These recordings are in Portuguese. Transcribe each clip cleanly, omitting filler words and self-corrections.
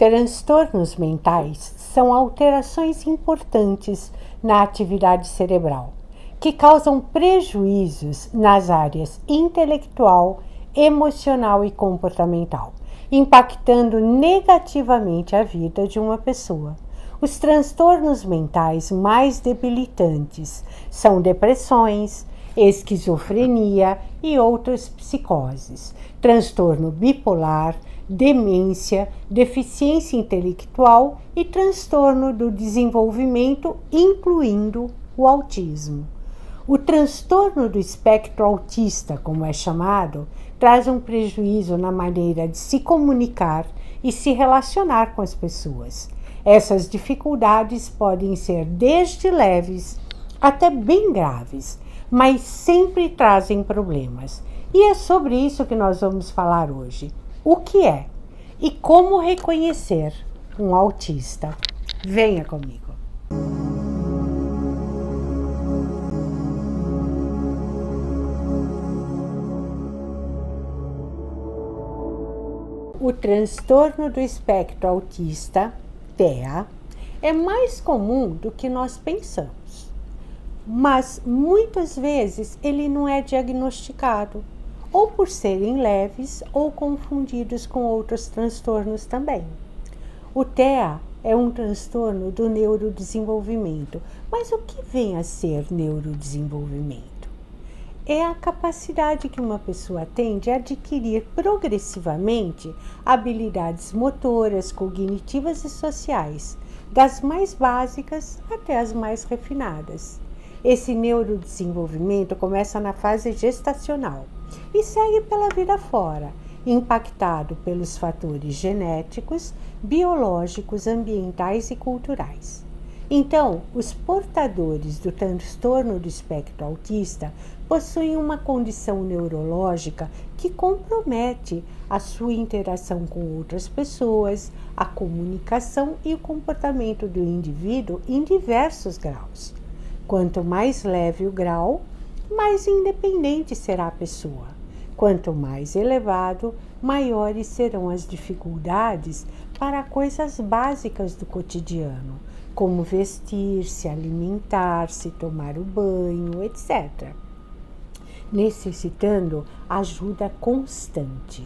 Transtornos mentais são alterações importantes na atividade cerebral, que causam prejuízos nas áreas intelectual, emocional e comportamental, impactando negativamente a vida de uma pessoa. Os transtornos mentais mais debilitantes são depressões, esquizofrenia e outras psicoses, transtorno bipolar, demência, deficiência intelectual e transtorno do desenvolvimento, incluindo o autismo. O transtorno do espectro autista, como é chamado, traz um prejuízo na maneira de se comunicar e se relacionar com as pessoas. Essas dificuldades podem ser desde leves até bem graves, mas sempre trazem problemas. E é sobre isso que nós vamos falar hoje. O que é e como reconhecer um autista? Venha comigo. O transtorno do espectro autista, TEA, é mais comum do que nós pensamos, mas muitas vezes ele não é diagnosticado, ou por serem leves ou confundidos com outros transtornos também. O TEA é um transtorno do neurodesenvolvimento, mas o que vem a ser neurodesenvolvimento? É a capacidade que uma pessoa tem de adquirir progressivamente habilidades motoras, cognitivas e sociais, das mais básicas até as mais refinadas. Esse neurodesenvolvimento começa na fase gestacional e segue pela vida fora, impactado pelos fatores genéticos, biológicos, ambientais e culturais. Então, os portadores do transtorno do espectro autista possuem uma condição neurológica que compromete a sua interação com outras pessoas, a comunicação e o comportamento do indivíduo em diversos graus. Quanto mais leve o grau, mais independente será a pessoa. Quanto mais elevado, maiores serão as dificuldades para coisas básicas do cotidiano, como vestir-se, alimentar-se, tomar o banho, etc., necessitando ajuda constante.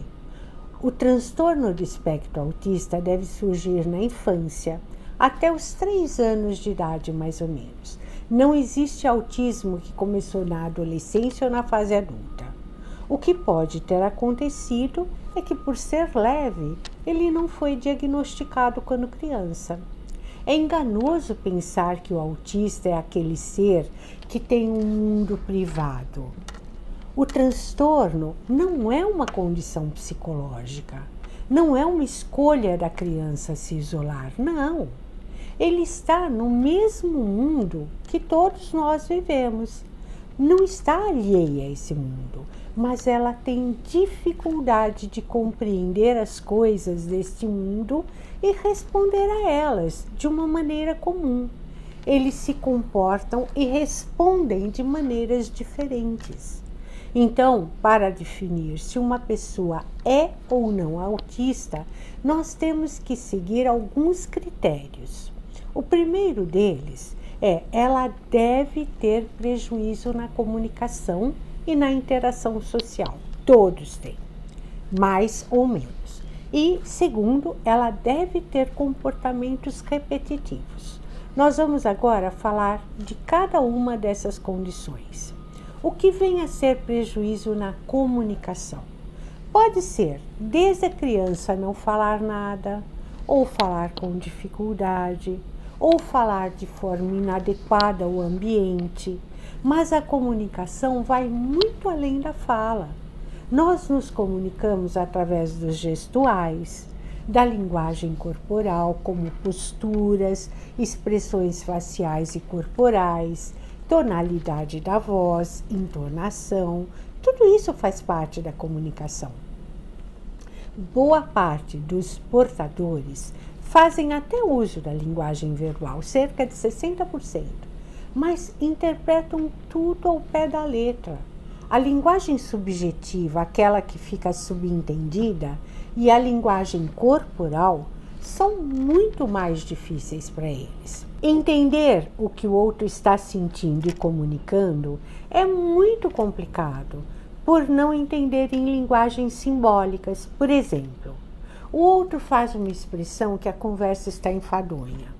O transtorno do espectro autista deve surgir na infância, até os 3 anos de idade, mais ou menos. Não existe autismo que começou na adolescência ou na fase adulta. O que pode ter acontecido é que, por ser leve, ele não foi diagnosticado quando criança. É enganoso pensar que o autista é aquele ser que tem um mundo privado. O transtorno não é uma condição psicológica, não é uma escolha da criança se isolar, não. Ele está no mesmo mundo que todos nós vivemos. Não está alheia a esse mundo, mas ela tem dificuldade de compreender as coisas deste mundo e responder a elas de uma maneira comum. Eles se comportam e respondem de maneiras diferentes. Então, para definir se uma pessoa é ou não autista, nós temos que seguir alguns critérios. O primeiro deles é: ela deve ter prejuízo na comunicação e na interação social. Todos têm, mais ou menos. E, segundo, ela deve ter comportamentos repetitivos. Nós vamos agora falar de cada uma dessas condições. O que vem a ser prejuízo na comunicação? Pode ser desde a criança não falar nada, ou falar com dificuldade, ou falar de forma inadequada ao ambiente, mas a comunicação vai muito além da fala. Nós nos comunicamos através dos gestuais, da linguagem corporal, como posturas, expressões faciais e corporais, tonalidade da voz, entonação, tudo isso faz parte da comunicação. Boa parte dos portadores fazem até uso da linguagem verbal, cerca de 60%, mas interpretam tudo ao pé da letra. A linguagem subjetiva, aquela que fica subentendida, e a linguagem corporal são muito mais difíceis para eles. Entender o que o outro está sentindo e comunicando é muito complicado, por não entender em linguagens simbólicas. Por exemplo, o outro faz uma expressão que a conversa está enfadonha,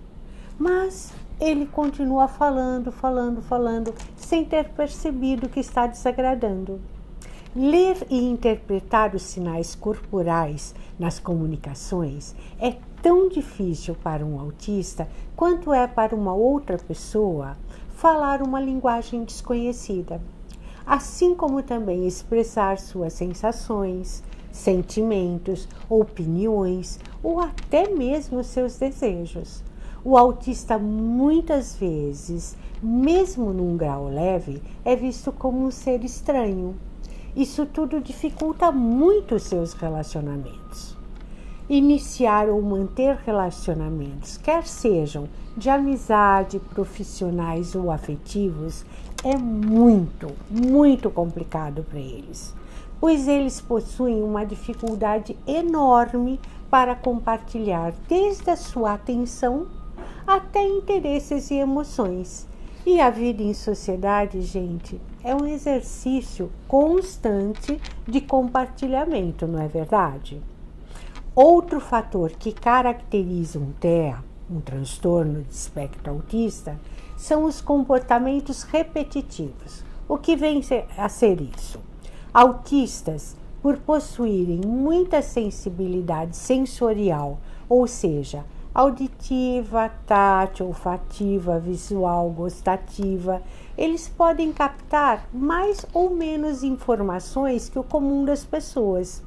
mas ele continua falando, sem ter percebido que está desagradando. Ler e interpretar os sinais corporais nas comunicações é tão difícil para um autista quanto é para uma outra pessoa falar uma linguagem desconhecida, assim como também expressar suas sensações, sentimentos, opiniões ou até mesmo seus desejos. O autista muitas vezes, mesmo num grau leve, é visto como um ser estranho. Isso tudo dificulta muito os seus relacionamentos. Iniciar ou manter relacionamentos, quer sejam de amizade, profissionais ou afetivos, é muito complicado para eles, pois eles possuem uma dificuldade enorme para compartilhar desde a sua atenção até interesses e emoções. E a vida em sociedade, gente, é um exercício constante de compartilhamento, não é verdade? Outro fator que caracteriza um TEA, um transtorno de espectro autista, são os comportamentos repetitivos. O que vem a ser isso? Autistas, por possuírem muita sensibilidade sensorial, ou seja, auditiva, tátil, olfativa, visual, gustativa, eles podem captar mais ou menos informações que o comum das pessoas.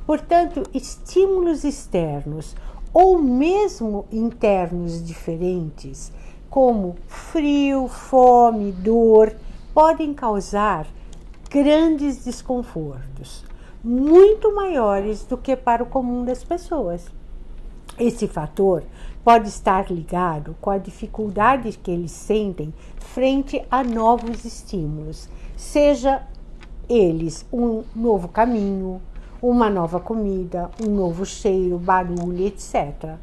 Portanto, estímulos externos ou mesmo internos diferentes, como frio, fome, dor, podem causar grandes desconfortos, muito maiores do que para o comum das pessoas. Esse fator pode estar ligado com a dificuldade que eles sentem frente a novos estímulos, seja eles um novo caminho, uma nova comida, um novo cheiro, barulho, etc.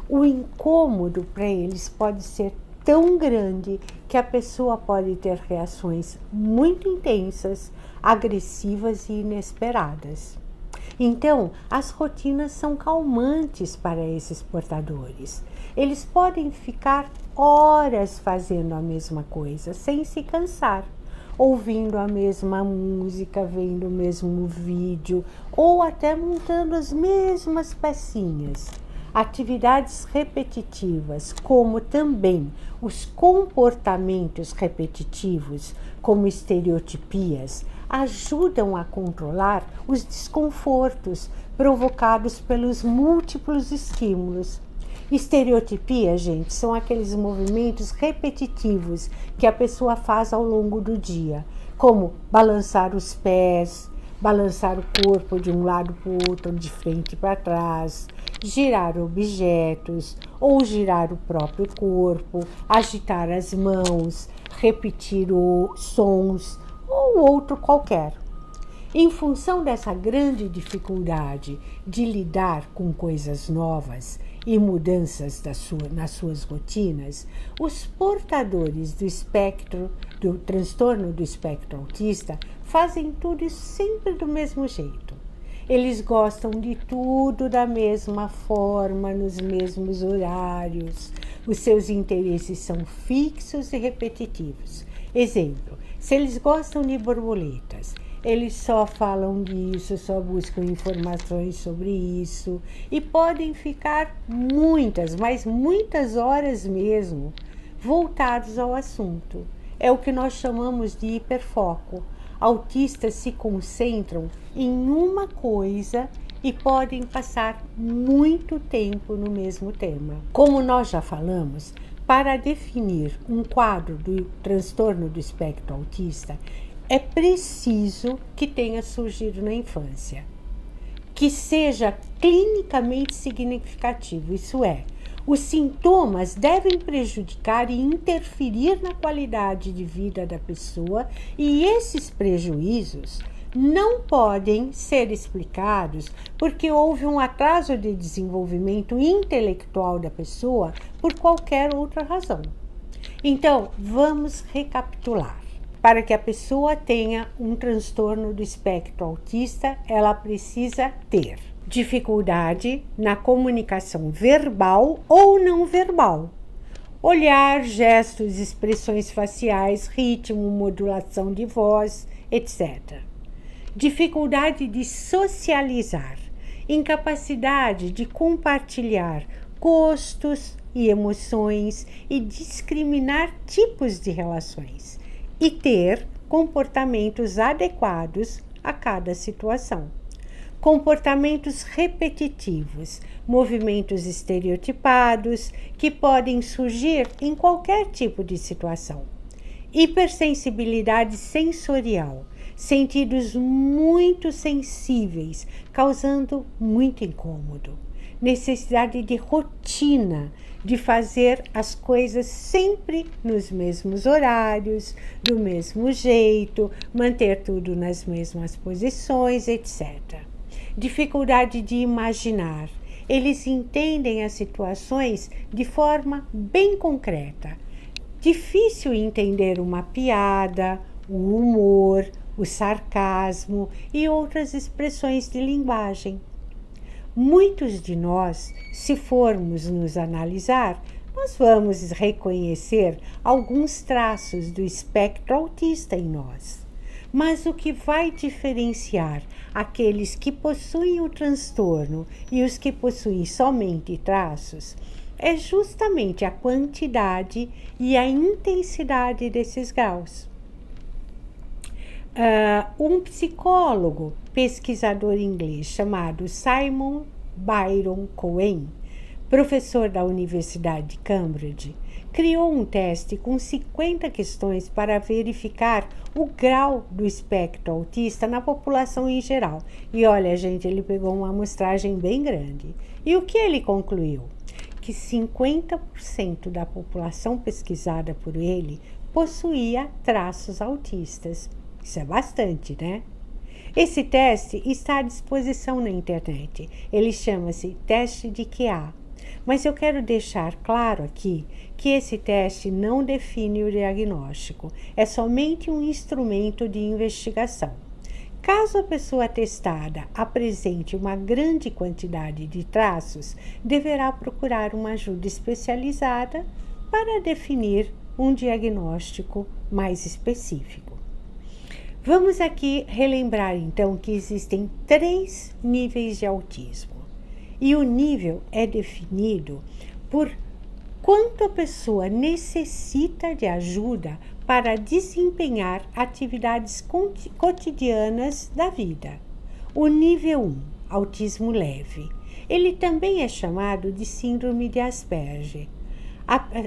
O incômodo para eles pode ser tão grande que a pessoa pode ter reações muito intensas, agressivas e inesperadas. Então, as rotinas são calmantes para esses portadores. Eles podem ficar horas fazendo a mesma coisa, sem se cansar, ouvindo a mesma música, vendo o mesmo vídeo ou até montando as mesmas pecinhas. Atividades repetitivas, como também os comportamentos repetitivos, como estereotipias, ajudam a controlar os desconfortos provocados pelos múltiplos estímulos. Estereotipia, gente, são aqueles movimentos repetitivos que a pessoa faz ao longo do dia, como balançar os pés, balançar o corpo de um lado para o outro, de frente para trás, girar objetos ou girar o próprio corpo, agitar as mãos, repetir os sons ou outro qualquer. Em função dessa grande dificuldade de lidar com coisas novas e mudanças nas suas rotinas, os portadores do transtorno do espectro autista fazem tudo isso sempre do mesmo jeito. Eles gostam de tudo da mesma forma, nos mesmos horários. Os seus interesses são fixos e repetitivos. Exemplo, se eles gostam de borboletas, eles só falam disso, só buscam informações sobre isso e podem ficar muitas, mas muitas horas mesmo, voltados ao assunto. É o que nós chamamos de hiperfoco. Autistas se concentram em uma coisa e podem passar muito tempo no mesmo tema. Como nós já falamos, para definir um quadro do transtorno do espectro autista, é preciso que tenha surgido na infância, que seja clinicamente significativo, isso é, os sintomas devem prejudicar e interferir na qualidade de vida da pessoa e esses prejuízos não podem ser explicados porque houve um atraso de desenvolvimento intelectual da pessoa por qualquer outra razão. Então, vamos recapitular. Para que a pessoa tenha um transtorno do espectro autista, ela precisa ter dificuldade na comunicação verbal ou não verbal. Olhar, gestos, expressões faciais, ritmo, modulação de voz, etc. Dificuldade de socializar, incapacidade de compartilhar gostos e emoções e discriminar tipos de relações e ter comportamentos adequados a cada situação. Comportamentos repetitivos, movimentos estereotipados que podem surgir em qualquer tipo de situação. Hipersensibilidade sensorial, sentidos muito sensíveis, causando muito incômodo. Necessidade de rotina, de fazer as coisas sempre nos mesmos horários, do mesmo jeito, manter tudo nas mesmas posições, etc. Dificuldade de imaginar. Eles entendem as situações de forma bem concreta. Difícil entender uma piada, o humor, o sarcasmo e outras expressões de linguagem. Muitos de nós, se formos nos analisar, nós vamos reconhecer alguns traços do espectro autista em nós. Mas o que vai diferenciar aqueles que possuem o transtorno e os que possuem somente traços é justamente a quantidade e a intensidade desses graus. Um psicólogo, pesquisador inglês chamado Simon Byron Cohen, professor da Universidade de Cambridge, criou um teste com 50 questões para verificar o grau do espectro autista na população em geral. E olha, gente, ele pegou uma amostragem bem grande. E o que ele concluiu? Que 50% da população pesquisada por ele possuía traços autistas. Isso é bastante, né? Esse teste está à disposição na internet. Ele chama-se teste de QA. Mas eu quero deixar claro aqui que esse teste não define o diagnóstico. É somente um instrumento de investigação. Caso a pessoa testada apresente uma grande quantidade de traços, deverá procurar uma ajuda especializada para definir um diagnóstico mais específico. Vamos aqui relembrar então que existem 3 níveis de autismo. E o nível é definido por quanto a pessoa necessita de ajuda para desempenhar atividades cotidianas da vida. O nível 1, autismo leve. Ele também é chamado de síndrome de Asperger.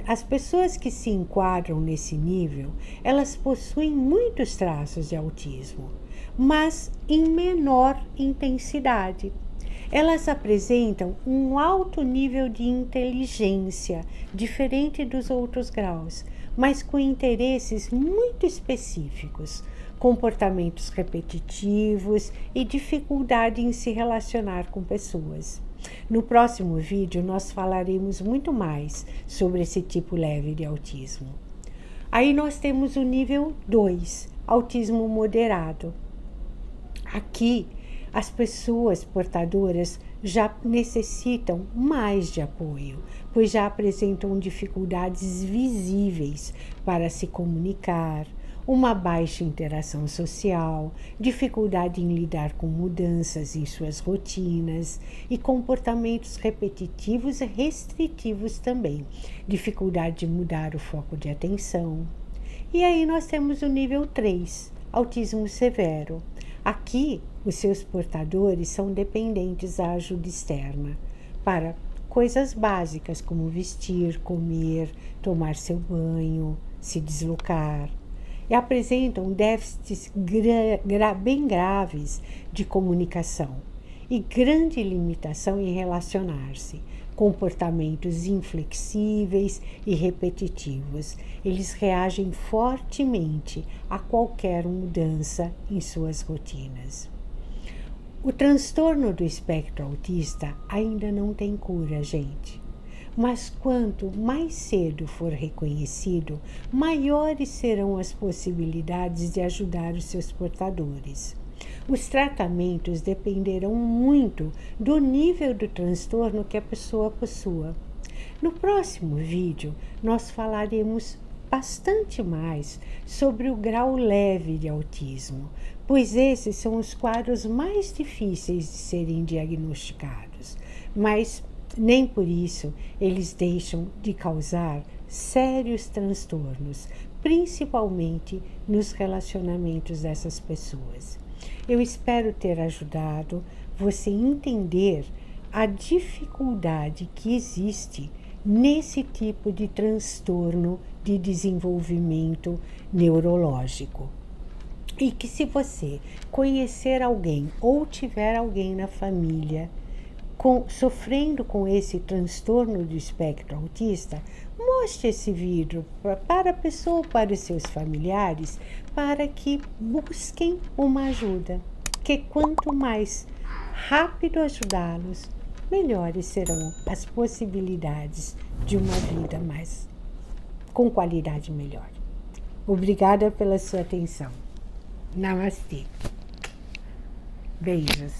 As pessoas que se enquadram nesse nível, elas possuem muitos traços de autismo, mas em menor intensidade. Elas apresentam um alto nível de inteligência, diferente dos outros graus, mas com interesses muito específicos, comportamentos repetitivos e dificuldade em se relacionar com pessoas. No próximo vídeo, nós falaremos muito mais sobre esse tipo leve de autismo. Aí nós temos o nível 2, autismo moderado. Aqui, as pessoas portadoras já necessitam mais de apoio, pois já apresentam dificuldades visíveis para se comunicar, uma baixa interação social, dificuldade em lidar com mudanças em suas rotinas e comportamentos repetitivos e restritivos também, dificuldade de mudar o foco de atenção. E aí nós temos o nível 3, autismo severo. Aqui, os seus portadores são dependentes da ajuda externa para coisas básicas como vestir, comer, tomar seu banho, se deslocar. E apresentam déficits bem graves de comunicação e grande limitação em relacionar-se, comportamentos inflexíveis e repetitivos. Eles reagem fortemente a qualquer mudança em suas rotinas. O transtorno do espectro autista ainda não tem cura, gente. Mas quanto mais cedo for reconhecido, maiores serão as possibilidades de ajudar os seus portadores. Os tratamentos dependerão muito do nível do transtorno que a pessoa possua. No próximo vídeo, nós falaremos bastante mais sobre o grau leve de autismo, pois esses são os quadros mais difíceis de serem diagnosticados, mas nem por isso eles deixam de causar sérios transtornos, principalmente nos relacionamentos dessas pessoas. Eu espero ter ajudado você a entender a dificuldade que existe nesse tipo de transtorno de desenvolvimento neurológico. E que se você conhecer alguém ou tiver alguém na família sofrendo com esse transtorno do espectro autista, mostre esse vídeo para a pessoa ou para os seus familiares para que busquem uma ajuda. Que quanto mais rápido ajudá-los, melhores serão as possibilidades de uma vida com qualidade melhor. Obrigada pela sua atenção. Namastê. Beijos.